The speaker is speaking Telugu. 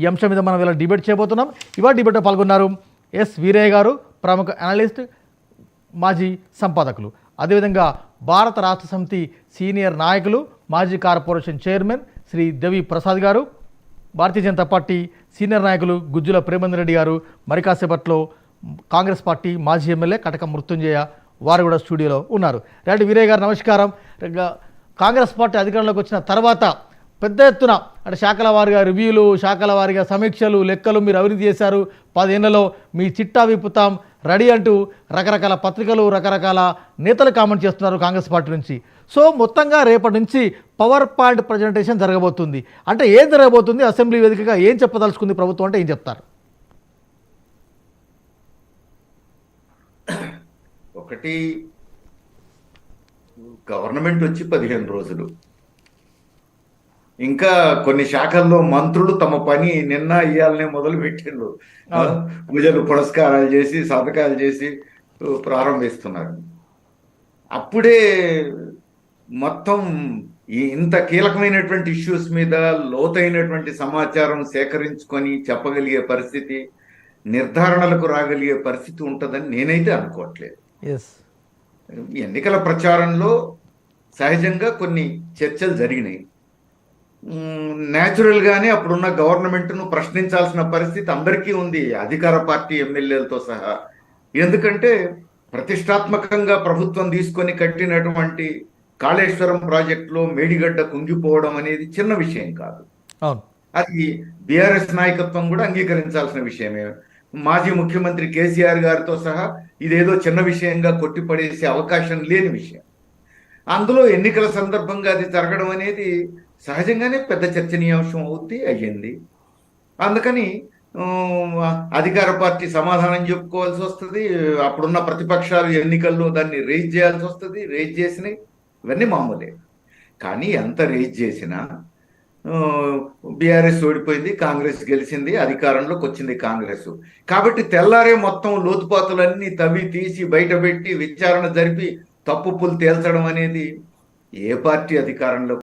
ఈ అంశం మీద మనం ఇలా డిబేట్ చేయబోతున్నాం. ఇవాళ డిబేట్లో పాల్గొన్నారు ఎస్ వీరయ్య గారు, ప్రముఖ అనలిస్ట్, మాజీ సంపాదకులు. అదేవిధంగా భారత రాష్ట్ర సమితి సీనియర్ నాయకులు, మాజీ కార్పొరేషన్ చైర్మన్ శ్రీ దేవి ప్రసాద్ గారు, భారతీయ జనతా పార్టీ సీనియర్ నాయకులు గుజ్జుల ప్రేమేందర్ రెడ్డి గారు, మరి కాసేపట్లో కాంగ్రెస్ పార్టీ మాజీ ఎమ్మెల్యే కటక మృత్యుంజయ వారు కూడా స్టూడియోలో ఉన్నారు. రెడ్డి వీరయ్య గారు నమస్కారం. కాంగ్రెస్ పార్టీ అధికారంలోకి వచ్చిన తర్వాత పెద్ద ఎత్తున అంటే శాఖల వారిగా రివ్యూలు, శాఖల వారిగా సమీక్షలు, లెక్కలు మీరు అభివృద్ధి చేశారు. 10 ఏళ్లలో మీ చిట్టా విప్పుతాం రెడీ అంటూ రకరకాల పత్రికలు, రకరకాల నేతలు కామెంట్ చేస్తున్నారు కాంగ్రెస్ పార్టీ నుంచి. సో మొత్తంగా రేపటి నుంచి పవర్ పాయింట్ ప్రజెంటేషన్ జరగబోతుంది. అంటే ఏం జరగబోతుంది, అసెంబ్లీ వేదికగా ఏం చెప్పదలుచుకుంది ప్రభుత్వం అంటే ఏం చెప్తారు? ఒకటి, గవర్నమెంట్ వచ్చి 15 రోజులు, ఇంకా కొన్ని శాఖల్లో మంత్రులు తమ పని నిన్న ఇయ్యాలనే మొదలు పెట్టిండ్రు. పూజలు పురస్కారాలు చేసి సంతకాలు చేసి ప్రారంభిస్తున్నారు. అప్పుడే మొత్తం ఇంత కీలకమైనటువంటి ఇష్యూస్ మీద లోతైనటువంటి సమాచారం సేకరించుకొని చెప్పగలిగే పరిస్థితి, నిర్ధారణలకు రాగలిగే పరిస్థితి ఉంటుందని నేనైతే అనుకోవట్లేదు. ఎన్నికల ప్రచారంలో సహజంగా కొన్ని చర్చలు జరిగినాయి. న్యాచురల్గానే అప్పుడున్న గవర్నమెంట్ను ప్రశ్నించాల్సిన పరిస్థితి అందరికీ ఉంది, అధికార పార్టీ ఎమ్మెల్యేలతో సహా. ఎందుకంటే ప్రతిష్టాత్మకంగా ప్రభుత్వం తీసుకొని కట్టినటువంటి కాళేశ్వరం ప్రాజెక్టులో మేడిగడ్డ కుంగిపోవడం అనేది చిన్న విషయం కాదు. అది బీఆర్ఎస్ నాయకత్వం కూడా అంగీకరించాల్సిన విషయమే. మాజీ ముఖ్యమంత్రి కేసీఆర్ గారితో సహా ఇదేదో చిన్న విషయంగా కొట్టిపడేసే అవకాశం లేని విషయం. అందులో ఎన్నికల సందర్భంగా అది జరగడం అనేది సహజంగానే పెద్ద చర్చనీయాంశం అయ్యింది. అందుకని అధికార పార్టీ సమాధానం చెప్పుకోవాల్సి వస్తుంది. అప్పుడున్న ప్రతిపక్షాలు ఎన్నికల్లో దాన్ని రేజ్ చేయాల్సి వస్తుంది. రేజ్ చేసినాయి, ఇవన్నీ మామూలే. కానీ ఎంత రేజ్ చేసినా బీఆర్ఎస్ ఓడిపోయింది, కాంగ్రెస్ గెలిచింది, అధికారంలోకి వచ్చింది కాంగ్రెస్. కాబట్టి తెల్లారే మొత్తం లోతుపాతులన్నీ తవ్వి తీసి బయటపెట్టి విచారణ జరిపి తప్పులు తేల్చడం అనేది ఏ పార్టీ అధికారంలో